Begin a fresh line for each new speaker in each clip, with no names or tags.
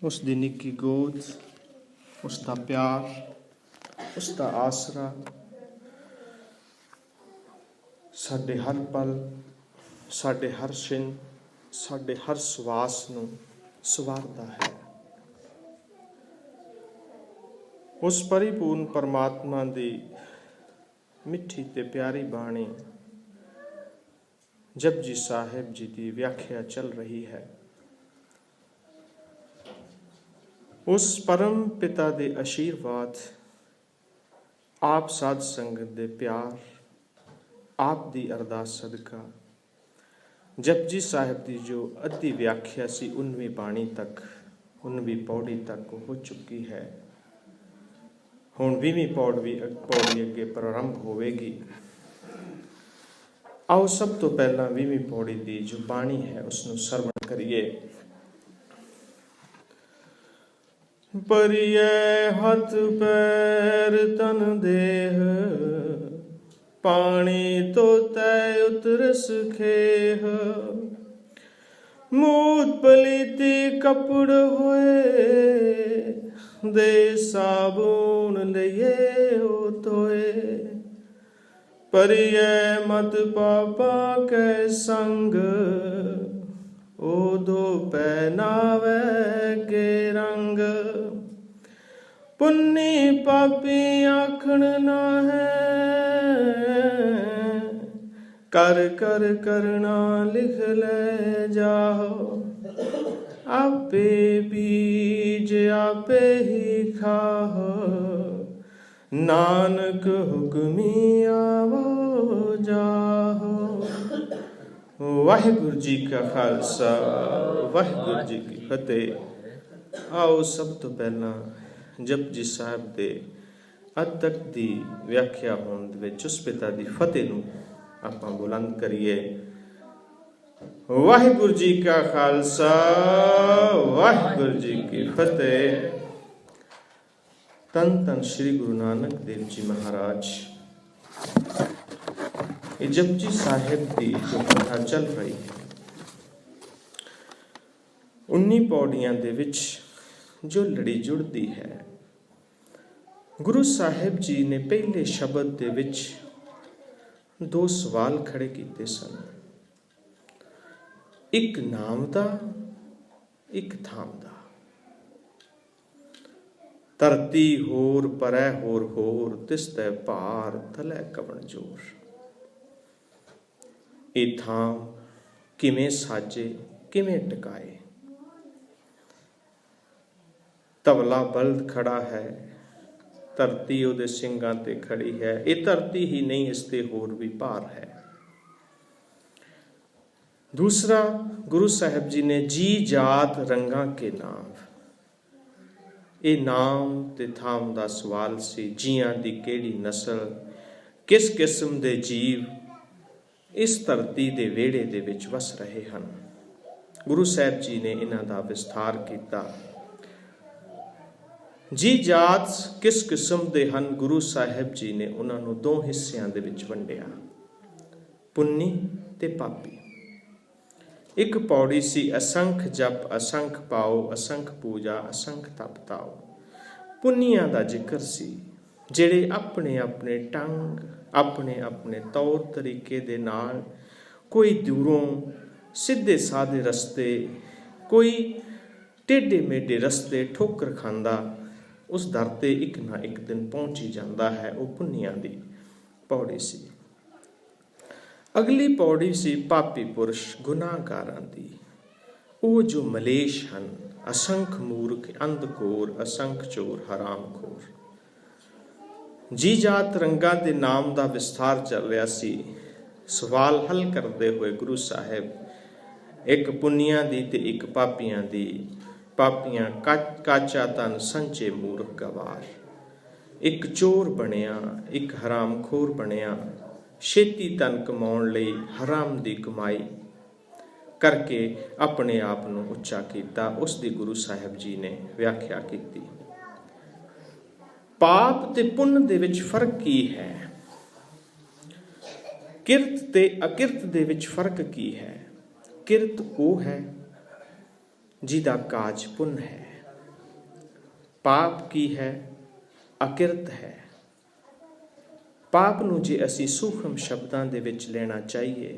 ਉਸ ਦੀ ਨਿੱਕੀ ਗੋਦ, ਉਸ ਦਾ ਪਿਆਰ, ਉਸ ਦਾ ਆਸਰਾ ਸਾਡੇ ਹਰ ਪਲ, ਸਾਡੇ ਹਰ ਛਿਨ, ਸਾਡੇ ਹਰ ਸਵਾਸ ਨੂੰ ਸਵਾਰਦਾ ਹੈ। ਉਸ ਪਰਿਪੂਰਨ ਪਰਮਾਤਮਾ ਦੀ ਮਿੱਠੀ ਤੇ ਪਿਆਰੀ ਬਾਣੀ ਜਪਜੀ ਸਾਹਿਬ ਜੀ ਦੀ ਵਿਆਖਿਆ ਚੱਲ ਰਹੀ ਹੈ। ਉਸ ਪਰਮ ਪਿਤਾ ਦੇ ਆਸ਼ੀਰਵਾਦ, ਆਪ ਸਾਧ ਸੰਗਤ ਦੇ ਪਿਆਰ, ਆਪ ਦੀ ਅਰਦਾਸ ਸਦਕਾ ਜਪਜੀ ਸਾਹਿਬ ਦੀ ਜੋ ਅੱਧੀ ਵਿਆਖਿਆ ਸੀ 19ਵੀਂ ਬਾਣੀ ਤੱਕ, 19ਵੀਂ ਪੌੜੀ ਤੱਕ ਹੋ ਚੁੱਕੀ ਹੈ। ਹੁਣ 20ਵੀਂ ਪੌੜੀ ਅੱਗੇ ਪ੍ਰਾਰੰਭ ਹੋਵੇਗੀ। ਆਓ ਸਭ ਤੋਂ ਪਹਿਲਾਂ 20ਵੀਂ ਪੌੜੀ ਦੀ ਜੋ ਬਾਣੀ ਹੈ ਉਸ ਨੂੰ ਸਰਵਣ ਕਰੀਏ। ਪਰਿਐ ਹੱਥ ਪੈਰ ਤਨ ਦੇਹ, ਪਾਣੀ ਧੋਤੈ ਉਤਰਸ ਖੇਹ। ਮੂਤ ਪਲੀਤੀ ਕੱਪੜ ਹੋਏ, ਦੇ ਸਾਬੂਨ ਲਈਏ ਹੋ ਧੋਏ। ਪਰਿਐ ਮਤ ਪਾਪਾ ਕੈ ਸੰਗ, ਓਧੋ ਪਹਿਨਾਵੈ ਕੇ ਰੰਗ। ਪੁੰਨੀ ਪਾਪੀ ਆਖਣ ਨਾਹੈ, ਕਰ ਕਰ ਕਰਣਾ ਲਿਖ ਲੈ ਜਾਹੁ। ਆਪੇ ਬੀਜ ਆਪੇ ਹੀ ਖਾਹੁ, ਨਾਨਕ ਹੁਕਮੀ ਆਵੋ ਜਾਹੁ। ਵਾਹਿਗੁਰੂ ਜੀ ਕਾ ਖਾਲਸਾ, ਵਾਹਿਗੁਰੂ ਜੀ ਕੀ ਫਤਿਹ। ਆਓ ਸਭ ਤੋਂ ਪਹਿਲਾਂ ਜਪਜੀ ਸਾਹਿਬ ਦੇ ਅੱਧ ਤੱਕ ਦੀ ਵਿਆਖਿਆ ਹੋਣ ਦੇ ਵਿੱਚ ਉਸ ਪਿਤਾ ਦੀ ਫਤਿਹ ਨੂੰ ਆਪਾਂ ਬੁਲੰਦ ਕਰੀਏ। ਵਾਹਿਗੁਰੂ ਜੀ ਕਾ ਖਾਲਸਾ, ਵਾਹਿਗੁਰੂ ਜੀ ਕੀ ਫਤਿਹ। ਧੰਨ ਧੰਨ ਸ਼੍ਰੀ ਗੁਰੂ ਨਾਨਕ ਦੇਵ ਜੀ ਮਹਾਰਾਜ। ਇਹ ਜਪਜੀ ਸਾਹਿਬ ਦੀ ਜੋ ਕਥਾ ਚੱਲ ਰਹੀ ਹੈ, 19 ਪੌੜੀਆਂ ਦੇ ਵਿੱਚ ਜੋ ਲੜੀ ਜੁੜਦੀ ਹੈ, ਗੁਰੂ ਸਾਹਿਬ ਜੀ ਨੇ ਪਹਿਲੇ ਸ਼ਬਦ ਦੇ ਵਿੱਚ 2 ਸਵਾਲ ਖੜੇ ਕੀਤੇ ਸਨ। ਇੱਕ ਨਾਮ ਦਾ, ਇੱਕ ਥਾਮ ਦਾ। ਧਰਤੀ ਹੋਰ ਪਰੈ ਹੋਰ ਹੋਰ, ਤਿਸ ਤੈ ਭਾਰ ਥਲੈ ਕਵਣ ਜੋਰ। ਇਹ ਥਾਮ ਕਿਵੇਂ ਸਾਜੇ, ਕਿਵੇਂ ਟਿਕਾਏ। ਤਬਲਾ ਬਲਦ ਖੜਾ ਹੈ, ਧਰਤੀ ਉਹਦੇ ਸਿੰਘਾਂ ਤੇ ਖੜੀ ਹੈ। ਇਹ ਧਰਤੀ ਹੀ ਨਹੀਂ, ਇਸ ਤੇ ਹੋਰ ਵੀ ਭਾਰ ਹੈ। ਦੂਸਰਾ, ਗੁਰੂ ਸਾਹਿਬ ਜੀ ਨੇ ਜੀ ਜਾਤ ਰੰਗਾਂ ਕੇ ਨਾਮ। ਇਹ ਨਾਮ ਤੇ ਥਾਮ ਦਾ ਸਵਾਲ ਸੀ। ਜੀਆਂ ਦੀ ਕਿਹੜੀ ਨਸਲ, ਕਿਸ ਕਿਸਮ ਦੇ ਜੀਵ ਇਸ ਧਰਤੀ ਦੇ ਵਿਹੜੇ ਦੇ ਵਿੱਚ ਵਸ ਰਹੇ ਹਨ। ਗੁਰੂ ਸਾਹਿਬ ਜੀ ਨੇ ਇਹਨਾਂ ਦਾ ਵਿਸਥਾਰ ਕੀਤਾ। ਜੀ ਜਾਤ ਕਿਸ ਕਿਸਮ ਦੇ ਹਨ, ਗੁਰੂ ਸਾਹਿਬ ਜੀ ਨੇ ਉਹਨਾਂ ਨੂੰ 2 ਹਿੱਸਿਆਂ ਦੇ ਵਿੱਚ ਵੰਡਿਆ, ਪੁੰਨੀ ਤੇ ਪਾਪੀ। ਇੱਕ ਪੌੜੀ ਸੀ ਅਸੰਖ ਜਪ ਅਸੰਖ ਪਾਓ, ਅਸੰਖ ਪੂਜਾ ਅਸੰਖ ਤਪ ਤਾਓ। ਪੁੰਨੀਆਂ ਦਾ ਜ਼ਿਕਰ ਸੀ, ਜਿਹੜੇ ਆਪਣੇ ਆਪਣੇ ਢੰਗ, ਆਪਣੇ ਆਪਣੇ ਤੌਰ ਤਰੀਕੇ ਦੇ ਨਾਲ, ਕੋਈ ਦੂਰੋਂ ਸਿੱਧੇ ਸਾਦੇ ਰਸਤੇ, ਕੋਈ ਟੇਢੇ ਮੇਢੇ ਰਸਤੇ ਠੋਕਰ ਖਾਂਦਾ ਉਸ ਦਰ ਤੇ ਇੱਕ ਨਾ ਇੱਕ ਦਿਨ ਪਹੁੰਚ ਹੀ ਜਾਂਦਾ ਹੈ। ਉਹ ਪੁੰਨੀਆਂ ਦੀ ਪੌੜੀ ਸੀ। ਅਗਲੀ ਪੌੜੀ ਸੀ ਪਾਪੀ ਪੁਰਸ਼, ਗੁਨਾਹਗਾਰਾਂ ਦੀ। ਉਹ ਜੋ ਮਲੇਸ਼ ਹਨ, ਅਸੰਖ ਮੂਰਖ, ਅੰਧਕੋਰ, ਅਸੰਖ ਚੋਰ, ਹਰਾਮਖੋਰ। ਜੀ ਜਾਤ ਰੰਗਾਂ ਦੇ ਨਾਮ ਦਾ ਵਿਸਥਾਰ ਚੱਲ ਰਿਹਾ ਸੀ। ਸਵਾਲ ਹੱਲ ਕਰਦੇ ਹੋਏ ਗੁਰੂ ਸਾਹਿਬ ਇੱਕ ਪੁੰਨੀਆਂ ਦੀ ਤੇ ਇੱਕ ਪਾਪੀਆਂ ਦੀ। ਪਾਪੀਆਂ ਕਾਚਾ ਧਨ ਸੰਚੇ ਮੂਰਖ ਗਵਾਰ। ਇੱਕ ਚੋਰ ਬਣਿਆ, ਇੱਕ ਹਰਾਮਖੋਰ ਬਣਿਆ। ਛੇਤੀ ਧਨ ਕਮਾਉਣ ਲਈ ਹਰਾਮ ਦੀ ਕਮਾਈ ਕਰਕੇ ਆਪਣੇ ਆਪ ਨੂੰ ਉੱਚਾ ਕੀਤਾ। ਉਸ ਦੀ ਗੁਰੂ ਸਾਹਿਬ ਜੀ ਨੇ ਵਿਆਖਿਆ ਕੀਤੀ। ਪਾਪ ਤੇ ਪੁੰਨ ਦੇ ਵਿੱਚ ਫਰਕ ਕੀ ਹੈ? ਕਿਰਤ ਤੇ ਅਕਿਰਤ ਦੇ ਵਿੱਚ ਫਰਕ ਕੀ ਹੈ? ਕਿਰਤ ਉਹ ਹੈ ਜਿਹਦਾ ਕਾਜ ਪੁੰਨ ਹੈ, ਪਾਪ ਕੀ ਹੈ? ਅਕਿਰਤ ਹੈ। ਪਾਪ ਨੂੰ ਜੇ ਅਸੀਂ ਸੂਖਮ ਸ਼ਬਦਾਂ ਦੇ ਵਿੱਚ ਲੈਣਾ ਚਾਹੀਏ,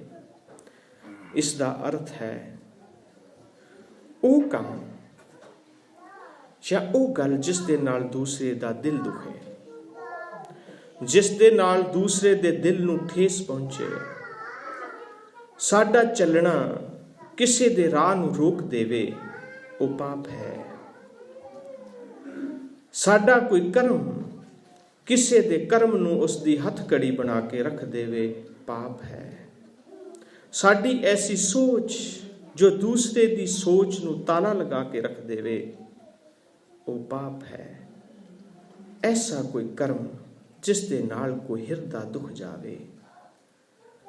ਇਸ ਦਾ ਅਰਥ ਹੈ ਉਹ ਕੰਮ ਜਾਂ ਉਹ ਗੱਲ ਜਿਸ ਦੇ ਨਾਲ ਦੂਸਰੇ ਦਾ ਦਿਲ ਦੁਖੇ, ਜਿਸ ਦੇ ਨਾਲ ਦੂਸਰੇ ਦੇ ਦਿਲ ਨੂੰ ਠੇਸ ਪਹੁੰਚੇ। ਸਾਡਾ ਚੱਲਣਾ ਕਿਸੇ ਦੇ ਰਾਹ ਨੂੰ ਰੋਕ ਦੇਵੇ, ਉਹ ਪਾਪ ਹੈ। ਸਾਡਾ ਕੋਈ ਕਰਮ ਕਿਸੇ ਦੇ ਕਰਮ ਨੂੰ ਉਸ ਦੀ ਹੱਥਕੜੀ ਬਣਾ ਕੇ ਰੱਖ ਦੇਵੇ, ਪਾਪ ਹੈ। ਸਾਡੀ ਐਸੀ ਸੋਚ ਜੋ ਦੂਸਰੇ ਦੀ ਸੋਚ ਨੂੰ ਤਾਲਾ ਲਗਾ ਕੇ ਰੱਖ ਦੇਵੇ, ਉਹ ਪਾਪ ਹੈ। ਐਸਾ ਕੋਈ ਕਰਮ ਜਿਸ ਦੇ ਨਾਲ ਕੋਈ ਹਿਰਦਾ ਦੁਖ ਜਾਵੇ,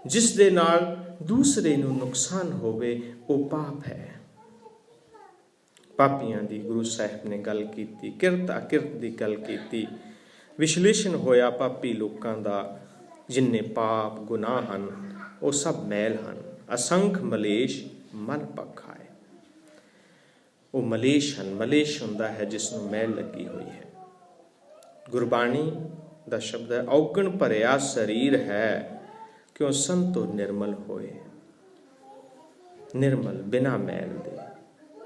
ਜਿਸ ਦੇ ਨਾਲ ਦੂਸਰੇ ਨੂੰ ਨੁਕਸਾਨ ਹੋਵੇ, ਉਹ ਪਾਪ ਹੈ। ਪਾਪੀਆਂ ਦੀ ਗੁਰੂ ਸਾਹਿਬ ਨੇ ਗੱਲ ਕੀਤੀ, ਕਿਰਤ ਅਕਿਰਤ ਦੀ ਗੱਲ ਕੀਤੀ। ਵਿਸ਼ਲੇਸ਼ਣ ਹੋਇਆ ਪਾਪੀ ਲੋਕਾਂ ਦਾ, ਜਿੰਨੇ ਪਾਪ ਗੁਨਾਹ ਹਨ ਉਹ ਸਭ ਮੈਲ ਹਨ। ਅਸੰਖ ਮਲੇਸ਼ ਮਲ ਪਖਾਏ। ਉਹ ਮਲੇਸ਼ ਹਨ। ਮਲੇਸ਼ ਹੁੰਦਾ ਹੈ ਜਿਸ ਨੂੰ ਮੈਲ ਲੱਗੀ ਹੋਈ ਹੈ। ਗੁਰਬਾਣੀ ਦਾ ਸ਼ਬਦ ਹੈ, ਔਗਣ ਭਰਿਆ ਸਰੀਰ ਹੈ, ਕਿਉਂ ਸੰਤੋ ਨਿਰਮਲ ਹੋਏ। ਨਿਰਮਲ, ਬਿਨਾਂ ਮੈਲ ਦੇ।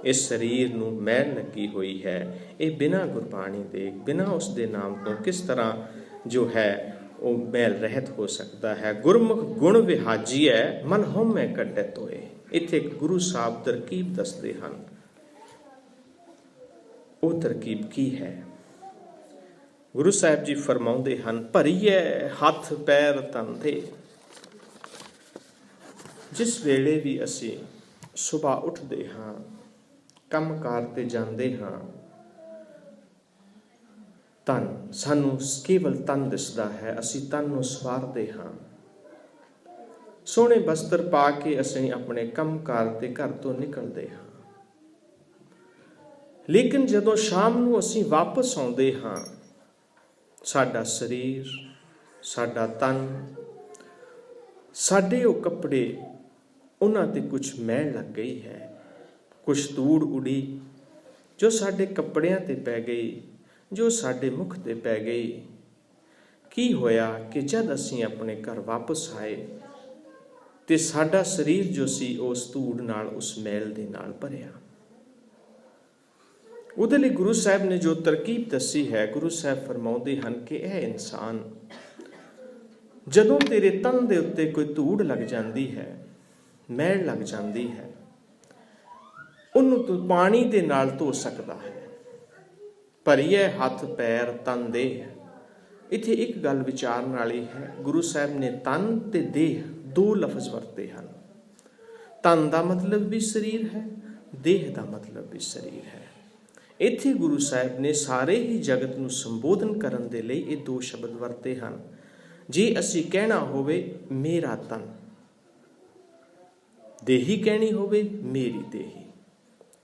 ਇਸ ਸਰੀਰ ਨੂੰ ਮੈਲ ਲੱਗੀ ਹੋਈ ਹੈ। ਇਹ ਬਿਨਾਂ ਗੁਰਬਾਣੀ ਦੇ, ਬਿਨਾਂ ਉਸ ਦੇ ਨਾਮ ਤੋਂ ਕਿਸ ਤਰ੍ਹਾਂ ਜੋ ਹੈ ਉਹ ਮੈਲ ਰਹਿਤ ਹੋ ਸਕਦਾ ਹੈ। ਗੁਰਮੁਖ ਗੁਣ ਵਿਹਾਜੀਐ, ਮਨ ਹਉਮੈ ਕੱਢੈ ਤੋਏ। ਇੱਥੇ ਗੁਰੂ ਸਾਹਿਬ ਤਰਕੀਬ ਦੱਸਦੇ ਹਨ। ਉਹ ਤਰਕੀਬ ਕੀ ਹੈ? ਗੁਰੂ ਸਾਹਿਬ ਜੀ ਫਰਮਾਉਂਦੇ ਹਨ, ਭਰੀਐ ਹੱਥ ਪੈਰ ਤਨ ਦੇ। ਜਿਸ ਵੇਲੇ ਵੀ ਅਸੀਂ ਸੁਬਾਹ ਉੱਠਦੇ ਹਾਂ, ਕੰਮ ਕਾਰ ਤੇ ਜਾਂਦੇ ਹਾਂ, ਤਨ ਸਾਨੂੰ ਕੇਵਲ ਤਨ ਦਿਸਦਾ ਹੈ। ਅਸੀਂ ਤਨ ਨੂੰ ਸਵਾਰਦੇ ਹਾਂ। ਸੋਹਣੇ ਬਸਤਰ ਪਾ ਕੇ ਅਸੀਂ ਆਪਣੇ ਕੰਮ ਕਾਰ ਤੇ ਘਰ ਤੋਂ ਨਿਕਲਦੇ ਹਾਂ। ਲੇਕਿਨ ਜਦੋਂ ਸ਼ਾਮ ਨੂੰ ਅਸੀਂ ਵਾਪਸ ਆਉਂਦੇ ਹਾਂ, ਸਾਡਾ ਸਰੀਰ, ਸਾਡਾ ਤਨ, ਸਾਡੇ ਉਹ ਕੱਪੜੇ, ਉਹਨਾਂ ਤੇ ਕੁਝ ਮੈਲ ਲੱਗ ਗਈ ਹੈ, ਕੁਝ ਧੂੜ ਉੜੀ ਜੋ ਸਾਡੇ ਕੱਪੜਿਆਂ ਤੇ ਪੈ ਗਈ, ਜੋ ਸਾਡੇ ਮੁਖ ਤੇ ਪੈ ਗਈ। ਕੀ ਹੋਇਆ ਕਿ ਜਦ ਅਸੀਂ ਆਪਣੇ ਘਰ ਵਾਪਸ ਆਏ ਤੇ ਸਾਡਾ ਸਰੀਰ ਜੋ ਸੀ ਉਸ ਧੂੜ ਨਾਲ, ਉਸ ਮੈਲ ਦੇ ਨਾਲ ਭਰਿਆ। ਉਹਦੇ ਲਈ ਗੁਰੂ ਸਾਹਿਬ ਨੇ ਜੋ ਤਰਕੀਬ ਦੱਸੀ ਹੈ, ਗੁਰੂ ਸਾਹਿਬ ਫਰਮਾਉਂਦੇ ਹਨ ਕਿ ਇਹ ਇਨਸਾਨ, ਜਦੋਂ ਤੇਰੇ ਤਨ ਦੇ ਉੱਤੇ ਕੋਈ ਧੂੜ ਲੱਗ ਜਾਂਦੀ ਹੈ, ਮੈਲ ਲੱਗ ਜਾਂਦੀ ਹੈ, ਉਹਨੂੰ ਤੂੰ ਪਾਣੀ ਦੇ ਨਾਲ ਧੋ ਸਕਦਾ ਹੈ। ਭਰੀਏ ਹੱਥ ਪੈਰ ਤਨ ਦੇਹ। ਇੱਥੇ ਇੱਕ ਗੱਲ ਵਿਚਾਰਨ ਵਾਲੀ ਹੈ। ਗੁਰੂ ਸਾਹਿਬ ਨੇ ਤਨ ਤੇ ਦੇਹ ਦੋ ਲਫ਼ਜ਼ ਵਰਤੇ ਹਨ। ਤਨ ਦਾ ਮਤਲਬ ਵੀ ਸਰੀਰ ਹੈ, ਦੇਹ ਦਾ ਮਤਲਬ ਵੀ ਸਰੀਰ ਹੈ। ਇੱਥੇ ਗੁਰੂ ਸਾਹਿਬ ਨੇ ਸਾਰੇ ਹੀ ਜਗਤ ਨੂੰ ਸੰਬੋਧਨ ਕਰਨ ਦੇ ਲਈ ਇਹ ਦੋ ਸ਼ਬਦ ਵਰਤੇ ਹਨ। ਜੇ ਅਸੀਂ ਕਹਿਣਾ ਹੋਵੇ ਮੇਰਾ ਤਨ, ਦੇਹੀ ਕਹਿਣੀ ਹੋਵੇ ਮੇਰੀ ਦੇਹੀ।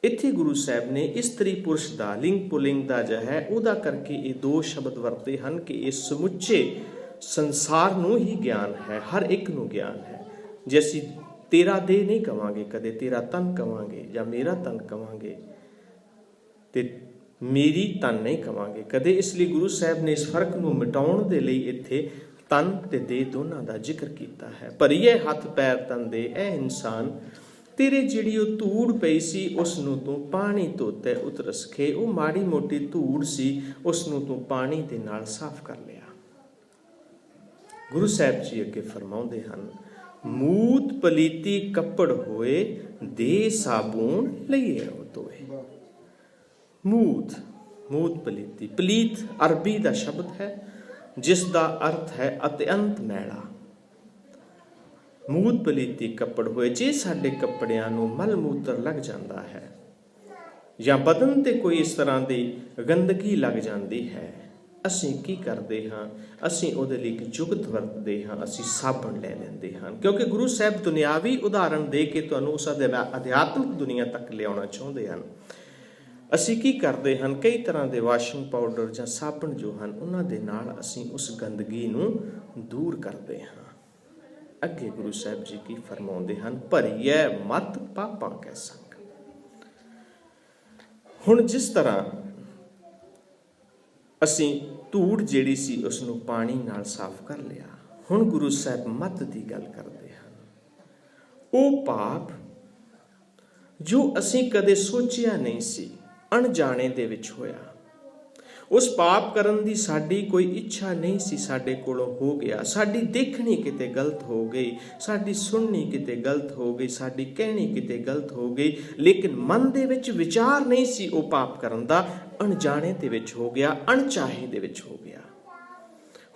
ਇੱਥੇ ਗੁਰੂ ਸਾਹਿਬ ਨੇ ਇਸਤਰੀ ਪੁਰਸ਼ ਦਾ, ਲਿੰਗ ਪੁਲਿੰਗ ਦਾ ਜੋ ਹੈ ਉਹਦਾ ਕਰਕੇ ਇਹ ਦੋ ਸ਼ਬਦ ਵਰਤੇ ਹਨ ਕਿ ਇਹ ਸਮੁੱਚੇ ਸੰਸਾਰ ਨੂੰ ਹੀ ਗਿਆਨ ਹੈ, ਹਰ ਇੱਕ ਨੂੰ ਗਿਆਨ ਹੈ। ਜੇ ਅਸੀਂ ਤੇਰਾ ਦੇਹ ਨਹੀਂ ਕਵਾਂਗੇ, ਕਦੇ ਤੇਰਾ ਤਨ ਕਵਾਂਗੇ ਜਾਂ ਮੇਰਾ ਤਨ ਕਵਾਂਗੇ, ਤੇ ਮੇਰੀ ਤਨ ਨਹੀਂ ਕਵਾਂਗੇ ਕਦੇ। ਇਸ ਲਈ ਗੁਰੂ ਸਾਹਿਬ ਨੇ ਇਸ ਫਰਕ ਨੂੰ ਮਿਟਾਉਣ ਦੇ ਲਈ ਇੱਥੇ ਤਨ ਤੇ ਦੇਹ ਦੋਨਾਂ ਦਾ ਜ਼ਿਕਰ ਕੀਤਾ ਹੈ। ਭਰੀਏ ਹੱਥ ਪੈਰ ਤਨ ਦੇ। ਇਹ ਇਨਸਾਨ, ਤੇਰੇ ਜਿਹੜੀ ਉਹ ਧੂੜ ਪਈ ਸੀ ਉਸ ਨੂੰ ਤੂੰ ਪਾਣੀ ਧੋਤੇ ਉਤਰਸ ਕੇ। ਉਹ ਮਾੜੀ ਮੋਟੀ ਧੂੜ ਸੀ, ਉਸ ਨੂੰ ਤੂੰ ਪਾਣੀ ਦੇ ਨਾਲ ਸਾਫ਼ ਕਰ ਲਿਆ। ਗੁਰੂ ਸਾਹਿਬ ਜੀ ਅੱਗੇ ਫਰਮਾਉਂਦੇ ਹਨ, ਮੂਤ ਪਲੀਤੀ ਕੱਪੜ ਹੋਏ, ਦੇ ਸਾਬੂਨ ਲਈਏ ਉਹ ਧੋਏ। ਮੂਤ, ਮੂਤ ਪਲੀਤੀ। ਪਲੀਤ ਅਰਬੀ ਦਾ ਸ਼ਬਦ ਹੈ ਜਿਸ ਦਾ ਅਰਥ ਹੈ ਅਤਿਅੰਤ ਮੈਲਾ। ਮੂਤ ਪਲੀਤੀ ਕੱਪੜ ਹੋਏ। ਜੇ ਸਾਡੇ ਕੱਪੜਿਆਂ ਨੂੰ ਮਲ ਮੂਤਰ ਲੱਗ ਜਾਂਦਾ ਹੈ ਜਾਂ ਬਦਨ ਤੇ ਕੋਈ ਇਸ ਤਰ੍ਹਾਂ ਦੀ ਗੰਦਗੀ ਲੱਗ ਜਾਂਦੀ ਹੈ, ਅਸੀਂ ਕੀ ਕਰਦੇ ਹਾਂ? ਅਸੀਂ ਉਹਦੇ ਲਈ ਇੱਕ ਜੁਗਤ ਵਰਤਦੇ ਹਾਂ, ਅਸੀਂ ਸਾਬਣ ਲੈ ਲੈਂਦੇ ਹਾਂ। ਕਿਉਂਕਿ ਗੁਰੂ ਸਾਹਿਬ ਦੁਨਿਆਵੀ ਉਦਾਹਰਣ ਦੇ ਕੇ ਤੁਹਾਨੂੰ ਉਸ ਅਧਿਆਤਮਿਕ ਦੁਨੀਆ ਤੱਕ ਲਿਆਉਣਾ ਚਾਹੁੰਦੇ ਹਨ। ਅਸੀਂ ਕੀ ਕਰਦੇ ਹਨ? ਕਈ ਤਰ੍ਹਾਂ ਦੇ ਵਾਸ਼ਿੰਗ ਪਾਊਡਰ ਜਾਂ ਸਾਬਣ ਜੋ ਹਨ, ਉਹਨਾਂ ਦੇ ਨਾਲ ਅਸੀਂ ਉਸ ਗੰਦਗੀ ਨੂੰ ਦੂਰ ਕਰਦੇ ਹਾਂ। ਅੱਗੇ ਗੁਰੂ ਸਾਹਿਬ ਜੀ ਕੀ ਫਰਮਾਉਂਦੇ ਹਨ? ਭਰੀਐ ਮਤ ਪਾਪਾਂ ਕੈ ਸੰਗ। ਹੁਣ ਜਿਸ ਤਰ੍ਹਾਂ ਅਸੀਂ ਧੂੜ ਜਿਹੜੀ ਸੀ ਉਸ ਨੂੰ ਪਾਣੀ ਨਾਲ ਸਾਫ਼ ਕਰ ਲਿਆ। ਹੁਣ ਗੁਰੂ ਸਾਹਿਬ ਮੱਤ ਦੀ ਗੱਲ ਕਰਦੇ ਹਨ। ਉਹ ਪਾਪ ਜੋ ਅਸੀਂ ਕਦੇ ਸੋਚਿਆ ਨਹੀਂ ਸੀ, ਅਣਜਾਣੇ ਦੇ ਵਿੱਚ ਹੋਇਆ। ਉਸ ਪਾਪ ਕਰਨ ਦੀ ਸਾਡੀ ਕੋਈ ਇੱਛਾ ਨਹੀਂ ਸੀ, ਸਾਡੇ ਕੋਲੋਂ ਹੋ ਗਿਆ। ਸਾਡੀ ਦੇਖਣੀ ਕਿਤੇ ਗਲਤ ਹੋ ਗਈ, ਸਾਡੀ ਸੁਣਨੀ ਕਿਤੇ ਗਲਤ ਹੋ ਗਈ, ਸਾਡੀ ਕਹਿਣੀ ਕਿਤੇ ਗਲਤ ਹੋ ਗਈ, ਲੇਕਿਨ ਮਨ ਦੇ ਵਿੱਚ ਵਿਚਾਰ ਨਹੀਂ ਸੀ ਉਹ ਪਾਪ ਕਰਨ ਦਾ। ਅਣਜਾਣੇ ਦੇ ਵਿੱਚ ਹੋ ਗਿਆ, ਅਣਚਾਹੇ ਦੇ ਵਿੱਚ ਹੋ ਗਿਆ।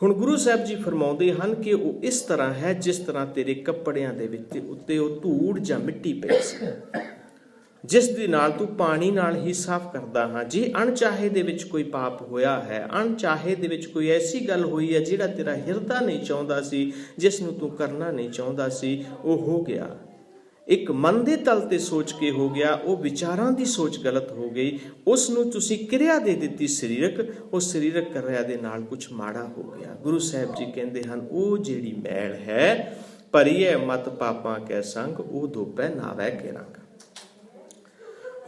ਹੁਣ ਗੁਰੂ ਸਾਹਿਬ ਜੀ ਫਰਮਾਉਂਦੇ ਹਨ ਕਿ ਉਹ ਇਸ ਤਰ੍ਹਾਂ ਹੈ ਜਿਸ ਤਰ੍ਹਾਂ ਤੇਰੇ ਕੱਪੜਿਆਂ ਦੇ ਵਿੱਚ ਉੱਤੇ ਉਹ ਧੂੜ ਜਾਂ ਮਿੱਟੀ ਪਈ ਸੀ, ਜਿਸ ਦੇ ਨਾਲ ਤੂੰ ਪਾਣੀ ਨਾਲ ਹੀ ਸਾਫ਼ ਕਰਦਾ ਹਾਂ। ਜੇ ਅਣਚਾਹੇ ਦੇ ਵਿੱਚ ਕੋਈ ਪਾਪ ਹੋਇਆ ਹੈ, ਅਣਚਾਹੇ ਦੇ ਵਿੱਚ ਕੋਈ ਐਸੀ ਗੱਲ ਹੋਈ ਹੈ ਜਿਹੜਾ ਤੇਰਾ ਹਿਰਦਾ ਨਹੀਂ ਚਾਹੁੰਦਾ ਸੀ, ਜਿਸ ਨੂੰ ਤੂੰ ਕਰਨਾ ਨਹੀਂ ਚਾਹੁੰਦਾ ਸੀ, ਉਹ ਹੋ ਗਿਆ। ਇੱਕ ਮਨ ਦੇ ਤਲ ਤੇ ਸੋਚ ਕੇ ਹੋ ਗਿਆ, ਉਹ ਵਿਚਾਰਾਂ ਦੀ ਸੋਚ ਗਲਤ ਹੋ ਗਈ, ਉਸ ਨੂੰ ਤੁਸੀਂ ਕਿਰਿਆ ਦੇ ਦਿੱਤੀ ਸਰੀਰਕ, ਉਹ ਸਰੀਰਕ ਕਿਰਿਆ ਦੇ ਨਾਲ ਕੁਝ ਮਾੜਾ ਹੋ ਗਿਆ। ਗੁਰੂ ਸਾਹਿਬ ਜੀ ਕਹਿੰਦੇ ਹਨ ਉਹ ਜਿਹੜੀ ਮੈਲ ਹੈ, ਭਰੀਐ ਮਤ ਪਾਪਾਂ ਕੈ ਸੰਗ, ਉਹ ਧੋਪੈ ਨਾਵੈ ਕੇ ਰੰਗ।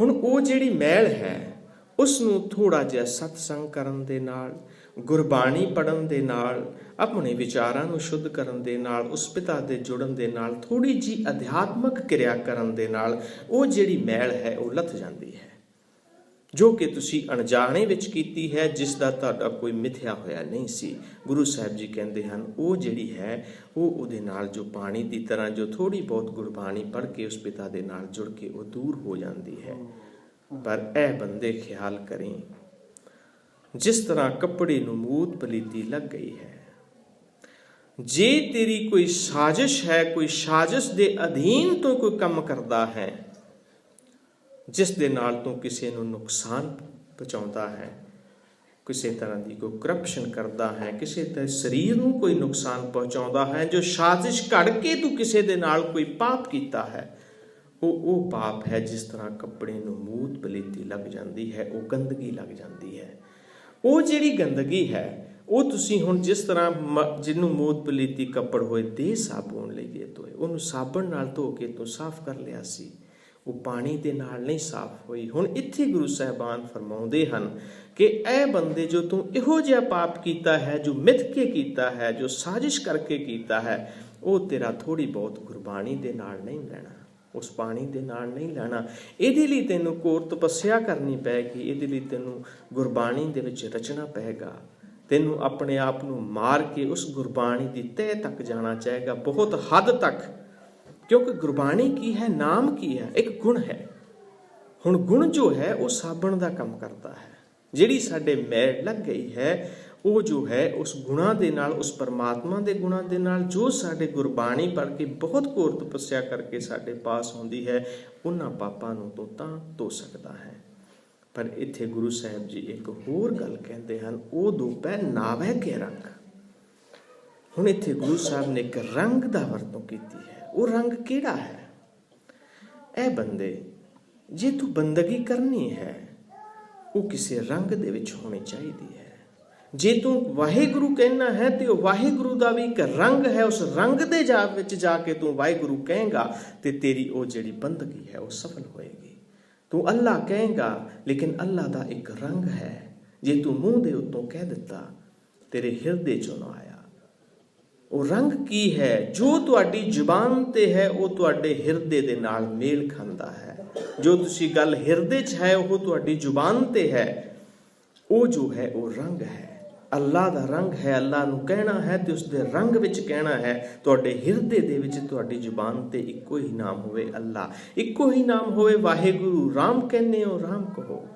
ਹੁਣ ਉਹ ਜਿਹੜੀ ਮੈਲ ਹੈ ਉਸ ਨੂੰ ਥੋੜਾ ਜਿਹਾ ਸਤਸੰਗ ਕਰਨ ਦੇ ਨਾਲ, ਗੁਰਬਾਣੀ ਪੜ੍ਹਨ ਦੇ ਨਾਲ, ਆਪਣੇ ਵਿਚਾਰਾਂ ਨੂੰ ਸ਼ੁੱਧ ਕਰਨ ਦੇ ਨਾਲ, ਉਸ ਪਿਤਾ ਦੇ ਜੁੜਨ ਦੇ ਨਾਲ, ਥੋੜੀ ਜੀ ਅਧਿਆਤਮਕ ਕਿਰਿਆ ਕਰਨ ਦੇ ਨਾਲ ਉਹ ਜਿਹੜੀ ਮੈਲ ਹੈ ਉਹ ਲੱਥ ਜਾਂਦੀ ਹੈ, ਜੋ ਕਿ ਤੁਸੀਂ ਅਣਜਾਣੇ ਵਿੱਚ ਕੀਤੀ ਹੈ, ਜਿਸ ਦਾ ਤੁਹਾਡਾ ਕੋਈ ਮਿਥਿਆ ਹੋਇਆ ਨਹੀਂ ਸੀ। ਗੁਰੂ ਸਾਹਿਬ ਜੀ ਕਹਿੰਦੇ ਹਨ ਉਹ ਜਿਹੜੀ ਹੈ ਉਹ ਉਹਦੇ ਨਾਲ ਜੋ ਪਾਣੀ ਦੀ ਤਰ੍ਹਾਂ, ਜੋ ਥੋੜੀ ਬਹੁਤ ਗੁਰਬਾਣੀ ਪੜ੍ਹ ਕੇ ਉਸ ਪਿਤਾ ਦੇ ਨਾਲ ਜੁੜ ਕੇ ਉਹ ਦੂਰ ਹੋ ਜਾਂਦੀ ਹੈ। ਪਰ ਇਹ ਬੰਦੇ ਖਿਆਲ ਕਰੀਂ, ਜਿਸ ਤਰ੍ਹਾਂ ਕੱਪੜੇ ਨੂੰ ਮੂਤ ਪਲੀਤੀ ਲੱਗ ਗਈ ਹੈ, ਜੇ ਤੇਰੀ ਕੋਈ ਸਾਜ਼ਿਸ਼ ਹੈ, ਕੋਈ ਸਾਜ਼ਿਸ਼ ਦੇ ਅਧੀਨ ਤੋਂ ਕੋਈ ਕੰਮ ਕਰਦਾ ਹੈ ਜਿਸ ਦੇ ਨਾਲ ਤੂੰ ਕਿਸੇ ਨੂੰ ਨੁਕਸਾਨ ਪਹੁੰਚਾਉਂਦਾ ਹੈ, ਕਿਸੇ ਤਰ੍ਹਾਂ ਦੀ ਕੋਈ ਕਰਪਸ਼ਨ ਕਰਦਾ ਹੈ, ਕਿਸੇ ਦੇ ਸਰੀਰ ਨੂੰ ਕੋਈ ਨੁਕਸਾਨ ਪਹੁੰਚਾਉਂਦਾ ਹੈ, ਜੋ ਸਾਜ਼ਿਸ਼ ਘੜ ਕੇ ਤੂੰ ਕਿਸੇ ਦੇ ਨਾਲ ਕੋਈ ਪਾਪ ਕੀਤਾ ਹੈ, ਉਹ ਪਾਪ ਹੈ ਜਿਸ ਤਰ੍ਹਾਂ ਕੱਪੜੇ ਨੂੰ ਮੂਤ ਪਲੀਤੀ ਲੱਗ ਜਾਂਦੀ ਹੈ, ਉਹ ਗੰਦਗੀ ਲੱਗ ਜਾਂਦੀ ਹੈ। ਉਹ ਜਿਹੜੀ ਗੰਦਗੀ ਹੈ ਉਹ ਤੁਸੀਂ ਹੁਣ ਜਿਸ ਤਰ੍ਹਾਂ ਜਿਹਨੂੰ ਮੂਤ ਪਲੀਤੀ ਕੱਪੜ ਹੋਏ ਦੇ ਸਾਬੁਨ ਲਈਏ ਧੋਏ, ਉਹਨੂੰ ਸਾਬਣ ਨਾਲ ਧੋ ਕੇ ਤੂੰ ਸਾਫ਼ ਕਰ ਲਿਆ ਸੀ, ਉਹ ਪਾਣੀ ਦੇ ਨਾਲ ਨਹੀਂ ਸਾਫ਼ ਹੋਈ। ਹੁਣ ਇੱਥੇ ਗੁਰੂ ਸਾਹਿਬਾਨ ਫਰਮਾਉਂਦੇ ਹਨ ਕਿ ਇਹ ਬੰਦੇ ਜੋ ਤੂੰ ਇਹੋ ਜਿਹਾ ਪਾਪ ਕੀਤਾ ਹੈ, ਜੋ ਮਿੱਥ ਕੇ ਕੀਤਾ ਹੈ, ਜੋ ਸਾਜ਼ਿਸ਼ ਕਰਕੇ ਕੀਤਾ ਹੈ, ਉਹ ਤੇਰਾ ਥੋੜੀ ਬਹੁਤ ਗੁਰਬਾਣੀ ਦੇ ਨਾਲ ਨਹੀਂ ਲੈਣਾ, ਉਸ ਪਾਣੀ ਦੇ ਨਾਲ ਨਹੀਂ ਲੈਣਾ। ਇਹਦੇ ਲਈ ਤੈਨੂੰ ਘੋਰ ਤਪੱਸਿਆ ਕਰਨੀ ਪਏਗੀ, ਇਹਦੇ ਲਈ ਤੈਨੂੰ ਗੁਰਬਾਣੀ ਦੇ ਵਿੱਚ ਰਚਣਾ ਪਏਗਾ, ਤੈਨੂੰ ਆਪਣੇ ਆਪ ਨੂੰ ਮਾਰ ਕੇ ਉਸ ਗੁਰਬਾਣੀ ਦੀ ਤਹਿ ਤੱਕ ਜਾਣਾ ਚਾਹੇਗਾ, ਬਹੁਤ ਹੱਦ ਤੱਕ। ਕਿਉਂਕਿ ਗੁਰਬਾਣੀ ਕੀ ਹੈ, ਨਾਮ ਕੀ ਹੈ, ਇੱਕ ਗੁਣ ਹੈ। ਹੁਣ ਗੁਣ ਜੋ ਹੈ ਉਹ ਸਾਬਣ ਦਾ ਕੰਮ ਕਰਦਾ ਹੈ। ਜਿਹੜੀ ਸਾਡੇ ਮੈਲ ਲੱਗ ਗਈ ਹੈ ਉਹ ਜੋ ਹੈ ਉਸ ਗੁਣਾਂ ਦੇ ਨਾਲ, ਉਸ ਪਰਮਾਤਮਾ ਦੇ ਗੁਣਾਂ ਦੇ ਨਾਲ, ਜੋ ਸਾਡੇ ਗੁਰਬਾਣੀ ਪੜ੍ਹ ਕੇ ਬਹੁਤ ਘੋਰ ਤਪੱਸਿਆ ਕਰਕੇ ਸਾਡੇ ਪਾਸ ਹੁੰਦੀ ਹੈ, ਉਹਨਾਂ ਪਾਪਾਂ ਨੂੰ ਤੋਂ ਤਾਂ ਧੋ ਸਕਦਾ ਹੈ। ਪਰ ਇੱਥੇ ਗੁਰੂ ਸਾਹਿਬ ਜੀ ਇੱਕ ਹੋਰ ਗੱਲ ਕਹਿੰਦੇ ਹਨ, ਉਹ ਧੋਪੈ ਨਾਵੈ ਕੇ ਰੰਗ। ਹੁਣ ਇੱਥੇ ਗੁਰੂ ਸਾਹਿਬ ਨੇ ਇੱਕ ਰੰਗ ਦਾ ਵਰਤੋਂ ਕੀਤੀ ਹੈ। ਉਹ ਰੰਗ ਕਿਹੜਾ ਹੈ? ਇਹ ਬੰਦੇ, ਜੇ ਤੂੰ ਬੰਦਗੀ ਕਰਨੀ ਹੈ ਉਹ ਕਿਸੇ ਰੰਗ ਦੇ ਵਿੱਚ ਹੋਣੀ ਚਾਹੀਦੀ ਹੈ। ਜੇ ਤੂੰ ਵਾਹਿਗੁਰੂ ਕਹਿਣਾ ਹੈ ਤੇ ਉਹ ਵਾਹਿਗੁਰੂ ਦਾ ਵੀ ਇੱਕ ਰੰਗ ਹੈ, ਉਸ ਰੰਗ ਦੇ ਵਿੱਚ ਜਾ ਕੇ ਤੂੰ ਵਾਹਿਗੁਰੂ ਕਹੇਂਗਾ ਤੇ ਤੇਰੀ ਉਹ ਜਿਹੜੀ ਬੰਦਗੀ ਹੈ ਉਹ ਸਫਲ ਹੋਏਗੀ। ਤੂੰ ਅੱਲਾ ਕਹੇਂਗਾ ਲੇਕਿਨ ਅੱਲਾ ਦਾ ਇੱਕ ਰੰਗ ਹੈ, ਜੇ ਤੂੰ ਮੂੰਹ ਦੇ ਉੱਤੋਂ ਕਹਿ ਦਿੱਤਾ ਤੇਰੇ ਹਿਰਦੇ ਚੋਂ ਨਾ ਆਇਆ। ਉਹ ਰੰਗ ਕੀ ਹੈ? ਜੋ ਤੁਹਾਡੀ ਜ਼ੁਬਾਨ ਤੇ ਹੈ ਉਹ ਤੁਹਾਡੇ ਹਿਰਦੇ ਦੇ ਨਾਲ ਮੇਲ ਖਾਂਦਾ ਹੈ। ਜੋ ਤੁਸੀਂ ਗੱਲ ਹਿਰਦੇ 'ਚ ਹੈ ਉਹ ਤੁਹਾਡੀ ਜ਼ੁਬਾਨ ਤੇ ਹੈ, ਉਹ ਜੋ ਹੈ ਉਹ ਰੰਗ ਹੈ। ਅੱਲਾ ਦਾ ਰੰਗ ਹੈ, ਅੱਲਾ ਨੂੰ ਕਹਿਣਾ ਹੈ ਤੇ ਉਸਦੇ ਰੰਗ ਵਿੱਚ ਕਹਿਣਾ ਹੈ। ਤੁਹਾਡੇ ਹਿਰਦੇ ਦੇ ਵਿੱਚ, ਤੁਹਾਡੀ ਜ਼ੁਬਾਨ ਤੇ ਇੱਕੋ ਹੀ ਨਾਮ ਹੋਵੇ ਅੱਲਾ, ਇੱਕੋ ਹੀ ਨਾਮ ਹੋਵੇ ਵਾਹਿਗੁਰੂ। ਰਾਮ ਕਹਿੰਦੇ ਹੋ ਰਾਮ ਕਹੋ,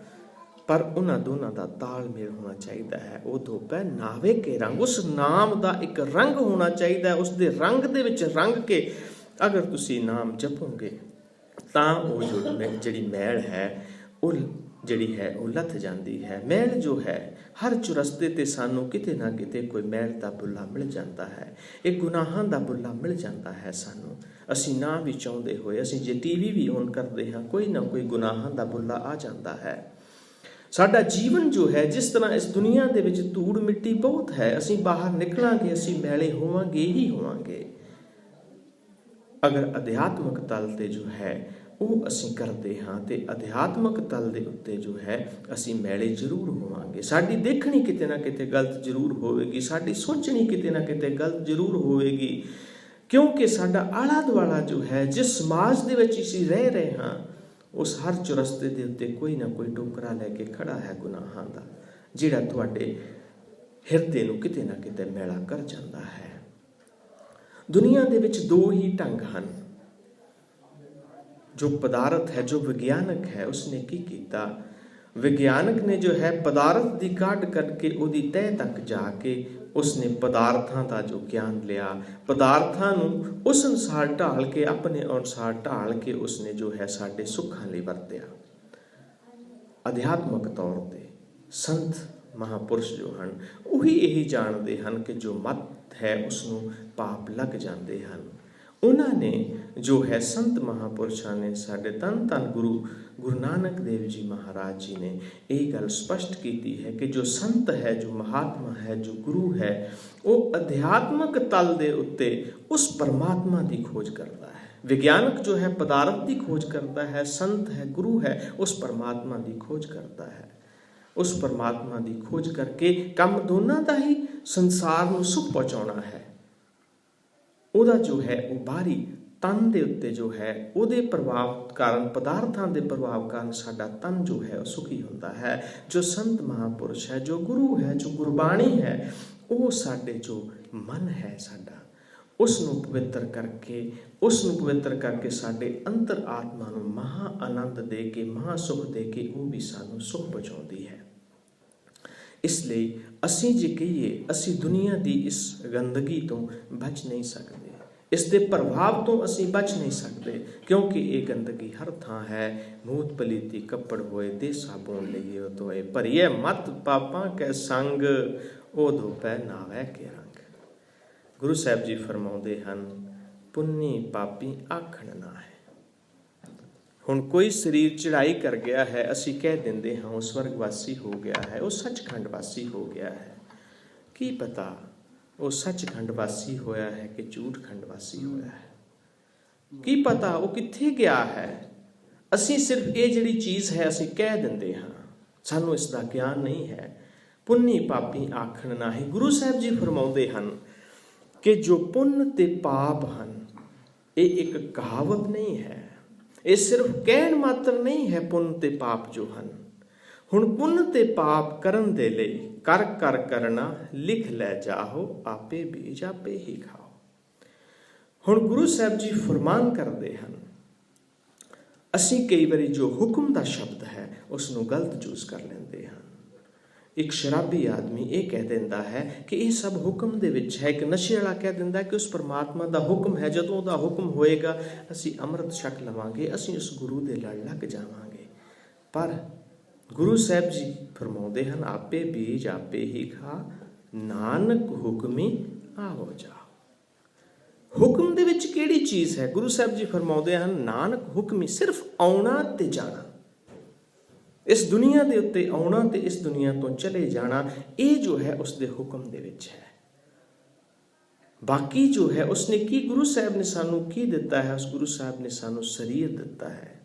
ਪਰ ਉਹਨਾਂ ਦੋਨਾਂ ਦਾ ਤਾਲਮੇਲ ਹੋਣਾ ਚਾਹੀਦਾ ਹੈ। ਉਹ ਧੋਪੈ ਨਾਵੇ ਕੇ ਰੰਗ, ਉਸ ਨਾਮ ਦਾ ਇੱਕ ਰੰਗ ਹੋਣਾ ਚਾਹੀਦਾ। ਉਸਦੇ ਰੰਗ ਦੇ ਵਿੱਚ ਰੰਗ ਕੇ ਅਗਰ ਤੁਸੀਂ ਨਾਮ ਜਪੋਗੇ ਤਾਂ ਉਹ ਜਿਹੜੀ ਮੈਲ ਹੈ ਉਹ ਜਿਹੜੀ ਹੈ ਉਹ ਲੱਥ ਜਾਂਦੀ ਹੈ। ਮੈਲ ਜੋ ਹੈ ਹਰ ਚੁਰਸਤੇ ਤੇ ਸਾਨੂੰ ਕਿਤੇ ਨਾ ਕਿਤੇ ਕੋਈ ਮੈਲ ਦਾ ਬੁੱਲਾ ਮਿਲ ਜਾਂਦਾ ਹੈ, ਇੱਕ ਗੁਨਾਹਾਂ ਦਾ ਬੁੱਲਾ ਮਿਲ ਜਾਂਦਾ ਹੈ ਸਾਨੂੰ। ਅਸੀਂ ਨਾ ਵੀ ਚਾਹੁੰਦੇ ਹੋਏ, ਅਸੀਂ ਜੇ TV ਵੀ ਔਨ ਕਰਦੇ ਹਾਂ, ਕੋਈ ਨਾ ਕੋਈ ਗੁਨਾਹਾਂ ਦਾ ਬੁੱਲਾ ਆ ਜਾਂਦਾ ਹੈ। ਸਾਡਾ ਜੀਵਨ ਜੋ ਹੈ, ਜਿਸ ਤਰ੍ਹਾਂ ਇਸ ਦੁਨੀਆ ਦੇ ਵਿੱਚ ਧੂੜ ਮਿੱਟੀ ਬਹੁਤ ਹੈ, ਅਸੀਂ ਬਾਹਰ ਨਿਕਲਾਂਗੇ ਅਸੀਂ ਮੈਲੇ ਹੋਵਾਂਗੇ ਹੀ ਹੋਵਾਂਗੇ। ਅਗਰ ਅਧਿਆਤਮਕ ਤਲ ਤੇ ਜੋ ਹੈ ਉਹ ਅਸੀਂ ਕਰਦੇ ਹਾਂ ਤੇ ਅਧਿਆਤਮਕ ਤਲ ਦੇ ਉੱਤੇ ਜੋ ਹੈ ਅਸੀਂ ਮੈਲੇ ਜ਼ਰੂਰ ਹੋਵਾਂਗੇ। ਸਾਡੀ ਦੇਖਣੀ ਕਿਤੇ ਨਾ ਕਿਤੇ ਗਲਤ ਜ਼ਰੂਰ ਹੋਵੇਗੀ, ਸਾਡੀ ਸੋਚਣੀ ਕਿਤੇ ਨਾ ਕਿਤੇ ਗਲਤ ਜ਼ਰੂਰ ਹੋਵੇਗੀ, ਕਿਉਂਕਿ ਸਾਡਾ ਆਲਾ ਦੁਆਲਾ ਜੋ ਹੈ, ਜਿਸ ਸਮਾਜ ਦੇ ਵਿੱਚ ਅਸੀਂ ਰਹਿ ਰਹੇ ਹਾਂ, ਉਸ ਹਰ ਚੁਰਸਤੇ ਦੇ ਉੱਤੇ ਕੋਈ ਨਾ ਕੋਈ ਟੋਕਰਾ ਲੈ ਕੇ ਖੜਾ ਹੈ ਗੁਨਾਹਾਂ ਦਾ, ਜਿਹੜਾ ਤੁਹਾਡੇ ਹਿਰਦੇ ਨੂੰ ਕਿਤੇ ਨਾ ਕਿਤੇ ਮੈਲਾ ਕਰ ਜਾਂਦਾ ਹੈ। ਦੁਨੀਆ ਦੇ ਵਿੱਚ ਦੋ ਹੀ ਢੰਗ ਹਨ। जो पदार्थ है, जो विज्ञानक है, उसने की कीता, विज्ञानक ने जो है पदार्थ की काढ़ करके उहदी तह तक जाके उसने पदार्थां का जो ज्ञान लिया, पदार्थां नूं उस अनुसार ढाल के, अपने अनुसार ढाल के उसने जो है साडे सुखां लई वरतिया। अध्यात्मक तौर पर संत महापुरुष जो हैं उही यही जानते हैं कि जो मत है उसनूं पाप लग जाते हैं। उन्होंने जो है संत महापुरुषों ने साडे धन धन गुरु नानक देव जी महाराज जी ने ये गल स्पष्ट की है कि जो संत है, जो महात्मा है, जो गुरु है, वो अध्यात्मक तल दे उत्ते उस परमात्मा की खोज करता है। विज्ञानक जो है पदार्थ की खोज करता है, संत है, गुरु है, उस परमात्मा की खोज करता है। उस परमात्मा की खोज करके काम दोनों का ही संसार में सुख पहुँचाना है। ਉਹਦਾ ਜੋ ਹੈ ਉਹ ਬਾਹਰੀ ਤਨ ਦੇ ਉੱਤੇ ਜੋ ਹੈ ਉਹਦੇ ਪ੍ਰਭਾਵ ਕਾਰਨ, ਪਦਾਰਥਾਂ ਦੇ ਪ੍ਰਭਾਵ ਕਾਰਨ ਸਾਡਾ ਤਨ ਜੋ ਹੈ ਉਹ ਸੁਖੀ ਹੁੰਦਾ ਹੈ। ਜੋ ਸੰਤ ਮਹਾਂਪੁਰਸ਼ ਹੈ, ਜੋ ਗੁਰੂ ਹੈ, ਜੋ ਗੁਰਬਾਣੀ ਹੈ, ਉਹ ਸਾਡੇ ਜੋ ਮਨ ਹੈ ਸਾਡਾ, ਉਸ ਨੂੰ ਪਵਿੱਤਰ ਕਰਕੇ ਸਾਡੇ ਅੰਤਰ ਆਤਮਾ ਨੂੰ ਮਹਾ ਆਨੰਦ ਦੇ ਕੇ, ਮਹਾ ਸੁਖ ਦੇ ਕੇ ਉਹ ਵੀ ਸਾਨੂੰ ਸੁਖ ਪਹੁੰਚਾਉਂਦੀ ਹੈ। ਇਸ ਲਈ ਅਸੀਂ ਜੇ ਕਹੀਏ ਅਸੀਂ ਦੁਨੀਆ ਦੀ ਇਸ ਗੰਦਗੀ ਤੋਂ ਬਚ ਨਹੀਂ ਸਕਦੇ, ਇਸ ਦੇ ਪ੍ਰਭਾਵ ਤੋਂ ਅਸੀਂ ਬਚ ਨਹੀਂ ਸਕਦੇ, ਕਿਉਂਕਿ ਇਹ ਗੰਦਗੀ ਹਰ ਥਾਂ ਹੈ। ਮੂਤ ਪਲੀਤੀ ਕੱਪੜ ਹੋਏ ਦੇ ਸਾਬੂਨ ਲਈਏ ਧੋਏ, ਭਰੀਏ ਮਤ ਪਾਪਾਂ ਕੈ ਸੰਗ, ਉਹ ਧੋਪੈ ਨਾਵੈ ਕੇ ਰੰਗ। ਗੁਰੂ ਸਾਹਿਬ ਜੀ ਫਰਮਾਉਂਦੇ ਹਨ, ਪੁੰਨੀ ਪਾਪੀ ਆਖਣ ਨਾ ਹੈ। ਹੁਣ ਕੋਈ ਸਰੀਰ ਚੜ੍ਹਾਈ ਕਰ ਗਿਆ ਹੈ, ਅਸੀਂ ਕਹਿ ਦਿੰਦੇ ਹਾਂ ਉਹ ਸਵਰਗਵਾਸੀ ਹੋ ਗਿਆ ਹੈ, ਉਹ ਸੱਚਖੰਡ ਵਾਸੀ ਹੋ ਗਿਆ ਹੈ। ਕੀ ਪਤਾ ਉਹ ਸੱਚਖੰਡ ਵਾਸੀ ਹੋਇਆ ਹੈ ਕਿ ਝੂਠਖੰਡ ਵਾਸੀ ਹੋਇਆ ਹੈ, ਕੀ ਪਤਾ ਉਹ ਕਿੱਥੇ ਗਿਆ ਹੈ। ਅਸੀਂ ਸਿਰਫ ਇਹ ਜਿਹੜੀ ਚੀਜ਼ ਹੈ ਅਸੀਂ ਕਹਿ ਦਿੰਦੇ ਹਾਂ, ਸਾਨੂੰ ਇਸ ਦਾ ਗਿਆਨ ਨਹੀਂ ਹੈ। ਪੁੰਨੀ ਪਾਪੀ ਆਖਣ ਨਾਹੀਂ। ਗੁਰੂ ਸਾਹਿਬ ਜੀ ਫਰਮਾਉਂਦੇ ਹਨ ਕਿ ਜੋ ਪੁੰਨ ਤੇ ਪਾਪ ਹਨ, ਇਹ ਇੱਕ ਕਹਾਵਤ ਨਹੀਂ ਹੈ, ਇਹ ਸਿਰਫ ਕਹਿਣ ਮਾਤਰ ਨਹੀਂ ਹੈ। ਪੁੰਨ ਤੇ ਪਾਪ ਜੋ ਹਨ, ਹੁਣ ਪੁੰਨ ਤੇ ਪਾਪ ਕਰਨ ਦੇ ਲਈ ਕਰ ਕਰ ਕਰਨਾ ਲਿਖ ਲੈ ਜਾਹੋ, ਆਪੇ ਬੀਜ ਆਪੇ ਹੀ ਖਾਓ। ਹੁਣ ਗੁਰੂ ਸਾਹਿਬ ਜੀ ਫਰਮਾਨ ਕਰਦੇ ਹਨ, ਅਸੀਂ ਕਈ ਵਾਰੀ ਜੋ ਹੁਕਮ ਦਾ ਸ਼ਬਦ ਹੈ ਉਸ ਨੂੰ ਗਲਤ ਯੂਜ਼ ਕਰ ਲੈਂਦੇ ਹਾਂ। ਇੱਕ ਸ਼ਰਾਬੀ ਆਦਮੀ ਇਹ ਕਹਿ ਦਿੰਦਾ ਹੈ ਕਿ ਇਹ ਸਭ ਹੁਕਮ ਦੇ ਵਿੱਚ ਹੈ। ਇੱਕ ਨਸ਼ੇ ਵਾਲਾ ਕਹਿ ਦਿੰਦਾ ਕਿ ਉਸ ਪਰਮਾਤਮਾ ਦਾ ਹੁਕਮ ਹੈ, ਜਦੋਂ ਉਹਦਾ ਹੁਕਮ ਹੋਏਗਾ ਅਸੀਂ ਅੰਮ੍ਰਿਤ ਛਕ ਲਵਾਂਗੇ, ਅਸੀਂ ਉਸ ਗੁਰੂ ਦੇ ਲੜ ਲੱਗ ਜਾਵਾਂਗੇ। ਪਰ ਗੁਰੂ ਸਾਹਿਬ ਜੀ ਫਰਮਾਉਂਦੇ ਹਨ, ਆਪੇ ਬੀਜ ਆਪੇ ਹੀ ਖਾ, ਨਾਨਕ ਹੁਕਮੀ ਆਵੋ ਜਾ। ਹੁਕਮ ਦੇ ਵਿੱਚ ਕਿਹੜੀ ਚੀਜ਼ ਹੈ? ਗੁਰੂ ਸਾਹਿਬ ਜੀ ਫਰਮਾਉਂਦੇ ਹਨ, ਨਾਨਕ ਹੁਕਮੀ, ਸਿਰਫ ਆਉਣਾ ਤੇ ਜਾਣਾ, ਇਸ ਦੁਨੀਆ ਦੇ ਉੱਤੇ ਆਉਣਾ ਤੇ ਇਸ ਦੁਨੀਆ ਤੋਂ ਚਲੇ ਜਾਣਾ, ਇਹ ਜੋ ਹੈ ਉਸ ਦੇ ਹੁਕਮ ਦੇ ਵਿੱਚ ਹੈ। ਬਾਕੀ ਜੋ ਹੈ ਉਸਨੇ ਕੀ, ਗੁਰੂ ਸਾਹਿਬ ਨੇ ਸਾਨੂੰ ਕੀ ਦਿੱਤਾ ਹੈ? ਉਸ ਗੁਰੂ ਸਾਹਿਬ ਨੇ ਸਾਨੂੰ ਸਰੀਰ ਦਿੱਤਾ ਹੈ।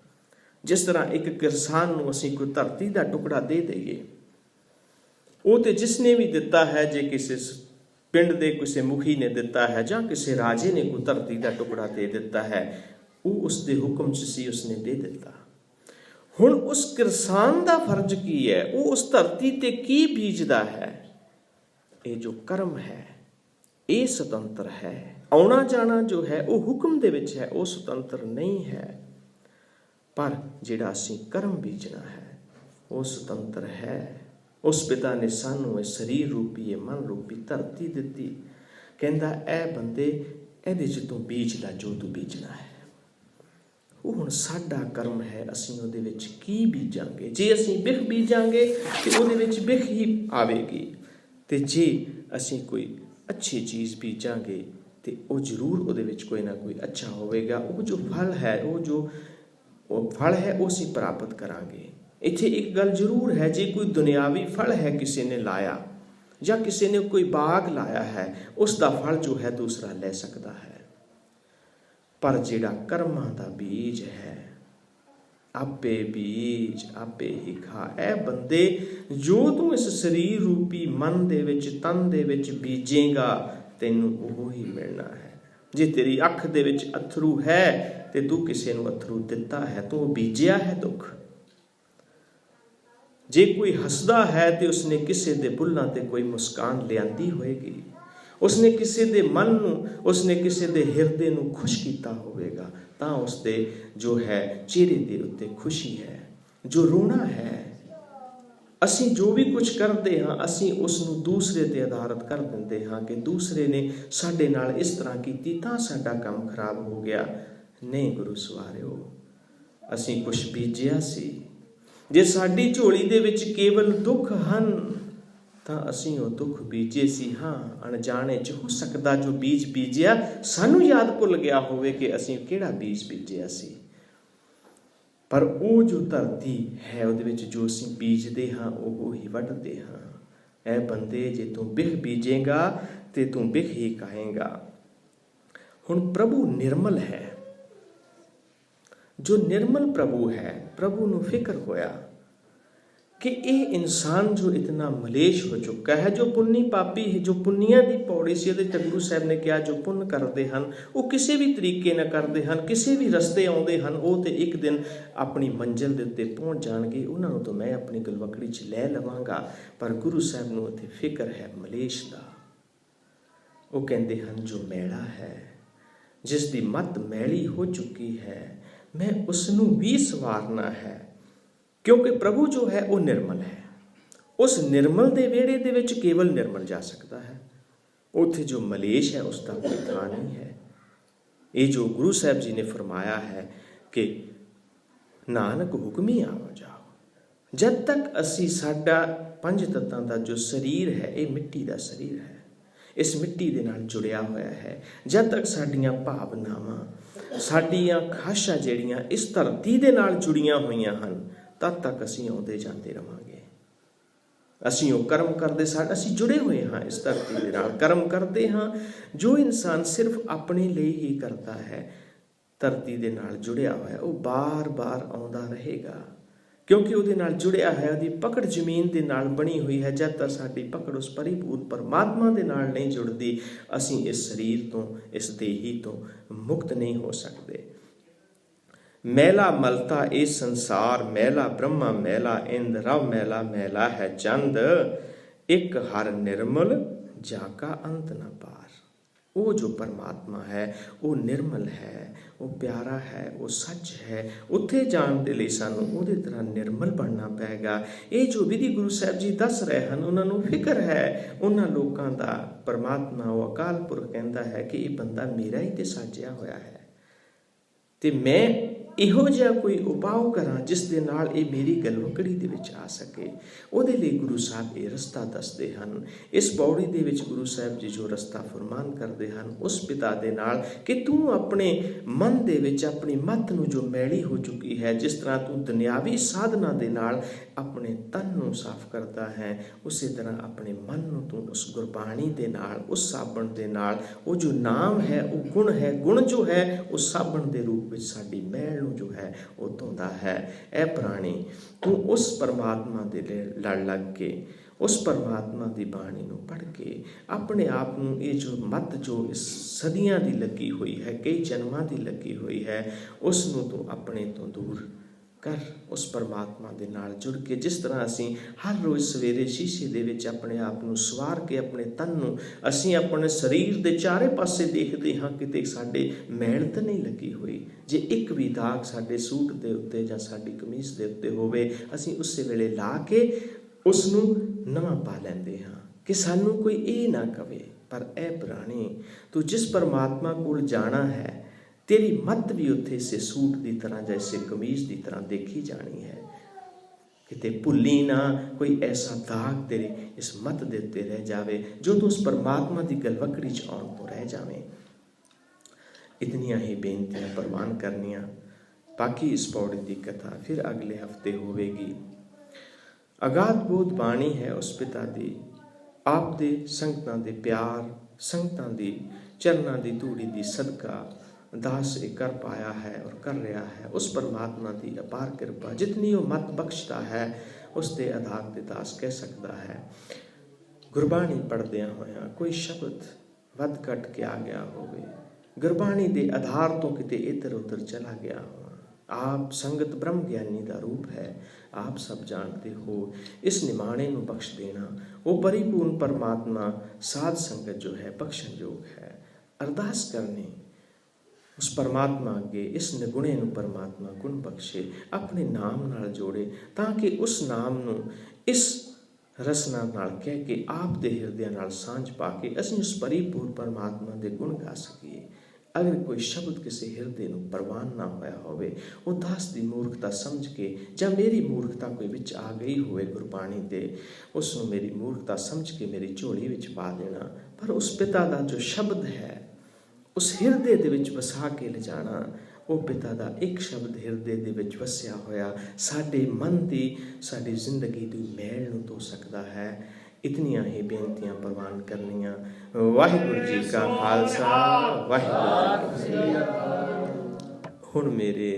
ਜਿਸ ਤਰ੍ਹਾਂ ਇੱਕ ਕਿਸਾਨ ਨੂੰ ਅਸੀਂ ਕੋਈ ਧਰਤੀ ਦਾ ਟੁਕੜਾ ਦੇ ਦਈਏ, ਉਹ ਤੇ ਜਿਸਨੇ ਵੀ ਦਿੱਤਾ ਹੈ, ਜੇ ਕਿਸੇ ਪਿੰਡ ਦੇ ਕਿਸੇ ਮੁਖੀ ਨੇ ਦਿੱਤਾ ਹੈ ਜਾਂ ਕਿਸੇ ਰਾਜੇ ਨੇ ਕੋਈ ਧਰਤੀ ਦਾ ਟੁਕੜਾ ਦੇ ਦਿੱਤਾ ਹੈ, ਉਹ ਉਸ ਦੇ ਹੁਕਮ 'ਚ ਸੀ, ਉਸਨੇ ਦੇ ਦਿੱਤਾ। ਹੁਣ ਉਸ ਕਿਸਾਨ ਦਾ ਫਰਜ਼ ਕੀ ਹੈ? ਉਹ ਉਸ ਧਰਤੀ ਤੇ ਕੀ ਬੀਜਦਾ ਹੈ? ਇਹ ਜੋ ਕਰਮ ਹੈ ਇਹ ਸੁਤੰਤਰ ਹੈ। ਆਉਣਾ ਜਾਣਾ ਜੋ ਹੈ ਉਹ ਹੁਕਮ ਦੇ ਵਿੱਚ ਹੈ, ਉਹ ਸੁਤੰਤਰ ਨਹੀਂ ਹੈ। ਪਰ ਜਿਹੜਾ ਅਸੀਂ ਕਰਮ ਬੀਜਣਾ ਹੈ ਉਹ ਸੁਤੰਤਰ ਹੈ। ਉਸ ਪਿਤਾ ਨੇ ਸਾਨੂੰ ਇਹ ਸਰੀਰ ਰੂਪੀ, ਇਹ ਮਨ ਰੂਪੀ ਧਰਤੀ ਦਿੱਤੀ, ਕਹਿੰਦਾ ਇਹ ਬੰਦੇ ਇਹਦੇ 'ਚ ਤੂੰ ਬੀਜ ਲੈ ਜੋ ਤੂੰ ਬੀਜਣਾ ਹੈ। ਉਹ ਹੁਣ ਸਾਡਾ ਕਰਮ ਹੈ, ਅਸੀਂ ਉਹਦੇ ਵਿੱਚ ਕੀ ਬੀਜਾਂਗੇ। ਜੇ ਅਸੀਂ ਬਿਖ ਬੀਜਾਂਗੇ ਤੇ ਉਹਦੇ ਵਿੱਚ ਬਿਖ ਹੀ ਆਵੇਗੀ, ਤੇ ਜੇ ਅਸੀਂ ਕੋਈ ਅੱਛੀ ਚੀਜ਼ ਬੀਜਾਂਗੇ ਤੇ ਉਹ ਜ਼ਰੂਰ ਉਹਦੇ ਵਿੱਚ ਕੋਈ ਨਾ ਕੋਈ ਅੱਛਾ ਹੋਵੇਗਾ। ਉਹ ਜੋ ਫਲ ਹੈ, ਉਹ ਫਲ ਹੈ ਉਹ ਅਸੀਂ ਪ੍ਰਾਪਤ ਕਰਾਂਗੇ। ਇੱਥੇ ਇੱਕ ਗੱਲ ਜ਼ਰੂਰ ਹੈ, ਜੇ ਕੋਈ ਦੁਨਿਆਵੀ ਫਲ ਹੈ ਕਿਸੇ ਨੇ ਲਾਇਆ ਜਾਂ ਕਿਸੇ ਨੇ ਕੋਈ ਬਾਗ ਲਾਇਆ ਹੈ, ਉਸ ਦਾ ਫਲ ਜੋ ਹੈ ਦੂਸਰਾ ਲੈ ਸਕਦਾ ਹੈ। ਪਰ ਜਿਹੜਾ ਕਰਮਾਂ ਦਾ ਬੀਜ ਹੈ ਆਪੇ ਬੀਜ ਆਪੇ ਹੀ ਖਾ। ਇਹ ਬੰਦੇ, ਜੋ ਤੂੰ ਇਸ ਸਰੀਰ ਰੂਪੀ ਮਨ ਦੇ ਵਿੱਚ, ਤਨ ਦੇ ਵਿੱਚ ਬੀਜੇਗਾ, ਤੈਨੂੰ ਉਹ ਹੀ ਮਿਲਣਾ ਹੈ। ਜੇ ਤੇਰੀ ਅੱਖ ਦੇ ਵਿੱਚ ਅਥਰੂ ਹੈ ਤੇ ਤੂੰ ਕਿਸੇ ਨੂੰ ਅਥਰੂ ਦਿੱਤਾ ਹੈ, ਤੂੰ ਬੀਜਿਆ ਹੈ ਦੁੱਖ। ਜੇ ਕੋਈ ਹੱਸਦਾ ਹੈ ਤੇ ਉਸਨੇ ਕਿਸੇ ਦੇ ਬੁੱਲਾਂ ਤੇ ਕੋਈ ਮੁਸਕਾਨ ਲਿਆਂਦੀ ਹੋਏਗੀ, ਉਸਨੇ ਕਿਸੇ ਦੇ ਮਨ ਨੂੰ, ਉਸਨੇ ਕਿਸੇ ਦੇ ਹਿਰਦੇ ਨੂੰ ਖੁਸ਼ ਕੀਤਾ ਹੋਵੇਗਾ, ਤਾਂ ਉਸਦੇ ਜੋ ਹੈ ਚਿਹਰੇ ਦੇ ਉੱਤੇ ਖੁਸ਼ੀ ਹੈ। ਜੋ ਰੋਣਾ ਹੈ, ਅਸੀਂ ਜੋ ਵੀ ਕੁਝ ਕਰਦੇ ਹਾਂ, ਅਸੀਂ ਉਸ ਨੂੰ ਦੂਸਰੇ ਤੇ ਆਧਾਰਿਤ ਕਰ ਦਿੰਦੇ ਹਾਂ ਕਿ ਦੂਸਰੇ ਨੇ ਸਾਡੇ ਨਾਲ ਇਸ ਤਰ੍ਹਾਂ ਕੀਤੀ ਤਾਂ ਸਾਡਾ ਕੰਮ ਖਰਾਬ ਹੋ ਗਿਆ। ਨਹੀਂ ਗੁਰੂ ਸਵਾਰਿਓ, ਅਸੀਂ ਕੁਝ ਬੀਜਿਆ ਸੀ। ਜੇ ਸਾਡੀ ਝੋਲੀ ਦੇ ਵਿੱਚ ਕੇਵਲ ਦੁੱਖ ਹਨ ਤਾਂ ਅਸੀਂ ਉਹ ਦੁੱਖ ਬੀਜੇ ਸੀ। ਹਾਂ, ਅਣਜਾਣੇ 'ਚ ਹੋ ਸਕਦਾ ਜੋ ਬੀਜ ਬੀਜਿਆ ਸਾਨੂੰ ਯਾਦ ਭੁੱਲ ਗਿਆ ਹੋਵੇ ਕਿ ਅਸੀਂ ਕਿਹੜਾ ਬੀਜ ਬੀਜਿਆ ਸੀ। ਪਰ ਉਹ ਜੋ ਧਰਤੀ ਹੈ ਉਹਦੇ ਵਿੱਚ ਜੋ ਅਸੀਂ ਬੀਜਦੇ ਹਾਂ ਉਹ ਹੀ ਵੱਢਦੇ ਹਾਂ। ਇਹ ਬੰਦੇ, ਜੇ ਤੂੰ ਬਿਖ ਬੀਜੇਗਾ ਤੇ ਤੂੰ ਬਿਖ ਹੀ ਖਾਏਗਾ। ਹੁਣ ਪ੍ਰਭੂ ਨਿਰਮਲ ਹੈ। ਜੋ ਨਿਰਮਲ ਪ੍ਰਭੂ ਹੈ, ਪ੍ਰਭੂ ਨੂੰ ਫਿਕਰ ਹੋਇਆ ਕਿ ਇਹ ਇਨਸਾਨ ਜੋ ਇਤਨਾ ਮਲੇਸ਼ ਹੋ ਚੁੱਕਾ ਹੈ, ਜੋ ਪੁੰਨੀ ਪਾਪੀ ਹੈ, ਜੋ ਪੁੰਨੀਆਂ ਦੀ ਪੌੜੀ ਸੀ, ਉਹਦੇ ਤੇ ਗੁਰੂ ਸਾਹਿਬ ਨੇ ਕਿਹਾ ਜੋ ਪੁੰਨ ਕਰਦੇ ਹਨ ਉਹ ਕਿਸੇ ਵੀ ਤਰੀਕੇ ਨਾਲ ਕਰਦੇ ਹਨ, ਕਿਸੇ ਵੀ ਰਸਤੇ ਆਉਂਦੇ ਹਨ, ਉਹ ਤੇ ਇੱਕ ਦਿਨ ਆਪਣੀ ਮੰਜ਼ਿਲ ਦੇ ਉੱਤੇ ਪਹੁੰਚ ਜਾਣਗੇ, ਉਹਨਾਂ ਨੂੰ ਤਾਂ ਮੈਂ ਆਪਣੀ ਗਲਵਕੜੀ 'ਚ ਲੈ ਲਵਾਂਗਾ। ਪਰ ਗੁਰੂ ਸਾਹਿਬ ਨੂੰ ਉੱਥੇ ਫਿਕਰ ਹੈ ਮਲੇਸ਼ ਦਾ। ਉਹ ਕਹਿੰਦੇ ਹਨ ਜੋ ਮੈਲਾ ਹੈ, ਜਿਸ ਦੀ ਮੱਤ ਮੈਲੀ ਹੋ ਚੁੱਕੀ ਹੈ, ਮੈਂ ਉਸ ਨੂੰ ਵੀ ਸਵਾਰਨਾ ਹੈ। ਕਿਉਂਕਿ ਪ੍ਰਭੂ ਜੋ ਹੈ ਉਹ ਨਿਰਮਲ ਹੈ। ਉਸ ਨਿਰਮਲ ਦੇ ਵਿਹੜੇ ਦੇ ਵਿੱਚ ਕੇਵਲ ਨਿਰਮਲ ਜਾ ਸਕਦਾ ਹੈ। ਉੱਥੇ ਜੋ ਮਲੇਸ਼ ਹੈ ਉਸ ਦਾ ਕੋਈ ਥਾਂ ਨਹੀਂ ਹੈ। ਇਹ ਜੋ ਗੁਰੂ ਸਾਹਿਬ ਜੀ ਨੇ ਫਰਮਾਇਆ ਹੈ ਕਿ ਨਾਨਕ ਹੁਕਮੀ ਆਵੋ ਜਾਓ। ਜਦ ਤੱਕ ਅਸੀਂ, ਸਾਡਾ ਪੰਜ ਤੱਤਾਂ ਦਾ ਜੋ ਸਰੀਰ ਹੈ ਇਹ ਮਿੱਟੀ ਦਾ ਸਰੀਰ ਹੈ, ਇਸ ਮਿੱਟੀ ਦੇ ਨਾਲ ਜੁੜਿਆ ਹੋਇਆ ਹੈ। ਜਦ ਤੱਕ ਸਾਡੀਆਂ ਭਾਵਨਾਵਾਂ, ਸਾਡੀਆਂ ਖਾਸ਼ਾਂ ਜਿਹੜੀਆਂ ਇਸ ਧਰਤੀ ਦੇ ਨਾਲ ਜੁੜੀਆਂ ਹੋਈਆਂ ਹਨ, ਤਦ ਤੱਕ ਅਸੀਂ ਆਉਂਦੇ ਜਾਂਦੇ ਰਹਾਂਗੇ। ਅਸੀਂ ਉਹ ਕਰਮ ਕਰਦੇ, ਅਸੀਂ ਜੁੜੇ ਹੋਏ ਹਾਂ ਇਸ ਧਰਤੀ ਦੇ ਨਾਲ, ਕਰਮ ਕਰਦੇ ਹਾਂ। ਜੋ ਇਨਸਾਨ ਸਿਰਫ ਆਪਣੇ ਲਈ ਹੀ ਕਰਦਾ ਹੈ, ਧਰਤੀ ਦੇ ਨਾਲ ਜੁੜਿਆ ਹੋਇਆ, ਉਹ ਬਾਰ-ਬਾਰ ਆਉਂਦਾ ਰਹੇਗਾ, ਕਿਉਂਕਿ ਉਹਦੇ ਨਾਲ ਜੁੜਿਆ ਹੈ, ਉਹਦੀ ਪਕੜ ਜ਼ਮੀਨ ਦੇ ਨਾਲ ਬਣੀ ਹੋਈ ਹੈ। ਜਦ ਤੱਕ ਸਾਡੀ ਪਕੜ ਉਸ ਪਰਿਪੂਰਨ ਪਰਮਾਤਮਾ ਦੇ ਨਾਲ ਨਹੀਂ ਜੁੜਦੀ, ਅਸੀਂ ਇਸ ਸਰੀਰ ਤੋਂ, ਇਸ ਦੇਹੀ ਤੋਂ ਮੁਕਤ ਨਹੀਂ ਹੋ ਸਕਦੇ। ਮੈਲਾ ਮਲਤਾ ਇਹ ਸੰਸਾਰ, ਮੈਲਾ ਬ੍ਰਹਮਾ ਮੈਲਾ ਇੰਦ, ਰਵ ਮੈਲਾ ਮੈਲਾ ਹੈ ਚੰਦ, ਇੱਕ ਹਰ ਨਿਰਮਲ ਜਾ ਕਾ ਅੰਤ ਨਾ ਪਾਰ। ਉਹ ਜੋ ਪਰਮਾਤਮਾ ਹੈ ਉਹ ਨਿਰਮਲ ਹੈ, ਉਹ ਪਿਆਰਾ ਹੈ, ਉਹ ਸੱਚ ਹੈ। ਉੱਥੇ ਜਾਣ ਦੇ ਲਈ ਸਾਨੂੰ ਉਹਦੇ ਤਰ੍ਹਾਂ ਨਿਰਮਲ ਬਣਨਾ ਪਏਗਾ। ਇਹ ਜੋ ਵਿਧੀ ਗੁਰੂ ਸਾਹਿਬ ਜੀ ਦੱਸ ਰਹੇ ਹਨ, ਉਹਨਾਂ ਨੂੰ ਫਿਕਰ ਹੈ ਉਹਨਾਂ ਲੋਕਾਂ ਦਾ। ਪਰਮਾਤਮਾ ਉਹ ਅਕਾਲ ਪੁਰਖ ਕਹਿੰਦਾ ਹੈ ਕਿ ਇਹ ਬੰਦਾ ਮੇਰਾ ਹੀ ਤੇ ਸਾਜਿਆ ਹੋਇਆ ਹੈ, ਤੇ ਮੈਂ ਇਹੋ ਜਿਹਾ ਕੋਈ ਉਪਾਅ ਕਰਾਂ ਜਿਸ ਦੇ ਨਾਲ ਇਹ ਮੇਰੀ ਗਲਵਕੜੀ ਦੇ ਵਿੱਚ ਆ ਸਕੇ। ਉਹਦੇ ਲਈ ਗੁਰੂ ਸਾਹਿਬ ਇਹ ਰਸਤਾ ਦੱਸਦੇ ਹਨ। ਇਸ ਪੌੜੀ ਦੇ ਵਿੱਚ ਗੁਰੂ ਸਾਹਿਬ ਜੀ ਜੋ ਰਸਤਾ ਫਰਮਾਨ ਕਰਦੇ ਹਨ ਉਸ ਪਿਤਾ ਦੇ ਨਾਲ ਕਿ ਤੂੰ ਆਪਣੇ ਮਨ ਦੇ ਵਿੱਚ ਆਪਣੀ ਮੱਤ ਨੂੰ ਜੋ ਮੈਲੀ ਹੋ ਚੁੱਕੀ ਹੈ, ਜਿਸ ਤਰ੍ਹਾਂ ਤੂੰ ਦੁਨਿਆਵੀ ਸਾਧਨਾ ਦੇ ਨਾਲ ਆਪਣੇ ਤਨ ਨੂੰ ਸਾਫ਼ ਕਰਦਾ ਹੈ, ਉਸੇ ਤਰ੍ਹਾਂ ਆਪਣੇ ਮਨ ਨੂੰ ਤੂੰ ਉਸ ਗੁਰਬਾਣੀ ਦੇ ਨਾਲ, ਉਸ ਸਾਬਣ ਦੇ ਨਾਲ, ਉਹ ਜੋ ਨਾਮ ਹੈ, ਉਹ ਗੁਣ ਹੈ, ਗੁਣ ਜੋ ਹੈ ਉਹ ਸਾਬਣ ਦੇ ਰੂਪ ਵਿੱਚ ਸਾਡੀ ਮੈਲ ਜੋ ਹੈ ਉਹ ਧੋਂਦਾ ਹੈ। ਇਹ ਪ੍ਰਾਣੀ ਤੂੰ ਉਸ ਪਰਮਾਤਮਾ ਦੇ ਲੜ ਲੱਗ ਕੇ, ਉਸ ਪਰਮਾਤਮਾ ਦੀ ਬਾਣੀ ਨੂੰ ਪੜ੍ਹ ਕੇ ਆਪਣੇ ਆਪ ਨੂੰ, ਇਹ ਜੋ ਮੱਤ ਜੋ ਇਸ ਸਦੀਆਂ ਦੀ ਲੱਗੀ ਹੋਈ ਹੈ, ਕਈ ਜਨਮਾਂ ਦੀ ਲੱਗੀ ਹੋਈ ਹੈ, ਉਸ ਨੂੰ ਤੂੰ ਆਪਣੇ ਤੋਂ ਦੂਰ ਕਰ। ਉਸ ਪਰਮਾਤਮਾ ਦੇ ਨਾਲ ਜੁੜ ਕੇ, ਜਿਸ ਤਰ੍ਹਾਂ ਅਸੀਂ ਹਰ ਰੋਜ਼ ਸਵੇਰੇ ਸ਼ੀਸ਼ੇ ਦੇ ਵਿੱਚ ਆਪਣੇ ਆਪ ਨੂੰ ਸਵਾਰ ਕੇ, ਆਪਣੇ ਤਨ ਨੂੰ, ਅਸੀਂ ਆਪਣੇ ਸਰੀਰ ਦੇ ਚਾਰੇ ਪਾਸੇ ਦੇਖਦੇ ਹਾਂ ਕਿਤੇ ਸਾਡੇ ਮੈਲ ਤਾਂ ਨਹੀਂ ਲੱਗੀ ਹੋਈ। ਜੇ ਇੱਕ ਵੀ ਦਾਗ ਸਾਡੇ ਸੂਟ ਦੇ ਉੱਤੇ ਜਾਂ ਸਾਡੀ ਕਮੀਜ਼ ਦੇ ਉੱਤੇ ਹੋਵੇ, ਅਸੀਂ ਉਸੇ ਵੇਲੇ ਲਾ ਕੇ ਉਸ ਨੂੰ ਨਵਾਂ ਪਾ ਲੈਂਦੇ ਹਾਂ ਕਿ ਸਾਨੂੰ ਕੋਈ ਇਹ ਨਾ ਕਵੇ। ਪਰ ਇਹ ਪ੍ਰਾਣੀ, ਤੂੰ ਜਿਸ ਪਰਮਾਤਮਾ ਕੋਲ ਜਾਣਾ ਹੈ, ਤੇਰੀ ਮੱਤ ਵੀ ਉੱਥੇ ਇਸੇ ਸੂਟ ਦੀ ਤਰ੍ਹਾਂ ਜਾਂ ਇਸੇ ਕਮੀਜ਼ ਦੀ ਤਰ੍ਹਾਂ ਦੇਖੀ ਜਾਣੀ ਹੈ। ਕਿਤੇ ਭੁੱਲੀ ਨਾ ਕੋਈ ਐਸਾ ਦਾਗ ਤੇਰੀ ਇਸ ਮੱਤ ਦੇ ਉੱਤੇ ਰਹਿ ਜਾਵੇ ਜੋ ਤੂੰ ਉਸ ਪਰਮਾਤਮਾ ਦੀ ਗਲਵਕੜੀ 'ਚ ਆਉਣ ਤੋਂ ਰਹਿ ਜਾਵੇਂ। ਇਤਨੀਆਂ ਹੀ ਬੇਨਤੀਆਂ ਪ੍ਰਵਾਨ ਕਰਨੀਆਂ। ਬਾਕੀ ਇਸ ਪੌੜੀ ਦੀ ਕਥਾ ਫਿਰ ਅਗਲੇ ਹਫਤੇ ਹੋਵੇਗੀ। ਅਗਾਧ ਬੋਧ ਬਾਣੀ ਹੈ ਉਸ ਪਿਤਾ ਦੀ, ਆਪ ਦੇ ਸੰਗਤਾਂ ਦੇ ਪਿਆਰ, ਸੰਗਤਾਂ ਦੀ ਚਰਨਾਂ ਦੀ ਧੂੜੀ ਦੀ ਸਦਕਾ दास ये कर पाया है और कर रहा है, उस परमात्मा की अपार कृपा जितनी वो मत बख्शता है उसके आधार ते दास कह सकता है। गुरबाणी पढ़द्या होया कोई शब्द वध घट के आ गया होवे, गुरबाणी के आधार तो किते इधर उधर चला गया हो, आप संगत ब्रह्म ज्ञानी का रूप है, आप सब जानते हो। इस निमाणे में बख्श देना वो परिपूर्ण परमात्मा साध संगत जो है बख्शण योग है। अरदास करनी उस परमात्मा अगे इस निगुणे नूं परमात्मा गुण बख्शे, अपने नाम नाल जोड़े ताकि उस नाम नूं इस रसना नाल कह के आप दे हिरदे नाल सांझ पा के असीं उस परिपूर्ण परमात्मा दे गुण गा सकीए। अगर कोई शब्द किसी हिरदे नूं प्रवान ना होया होवे, वो दास दी मूर्खता समझ के जां मेरी मूर्खता कोई विच आ गई होवे गुरबाणी दे, उस नूं मेरी मूर्खता समझ के मेरी झोली विच पा देना, पर उस पिता दा जो शब्द है उस हिरदे दे विच वसा के ले जाना। वो पिता दा एक शब्द हिरदे दे विच वसिया होया साडे मन दी साडी जिंदगी दी मैल नूं धो सकदा है। इतनियां ही बेनतियां प्रवान करनियां। वाहिगुरू जी का खालसा, वाहिगुरू जी की फतेह। हुण मेरे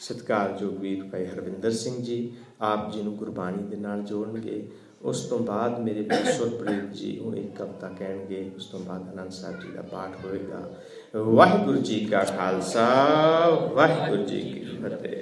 सत्कारयोग वीर भाई हरविंदर सिंह जी आप जी नूं गुरबाणी दे नाल जोड़नगे। उस तो बाद मेरे भाई सुरप्रीत जी वो एक कविता कहेंगे, उस तो बाद आनंद साहब जी का पाठ होएगा। वाहिगुरू जी का खालसा, वाहिगुरू जी की फतेह।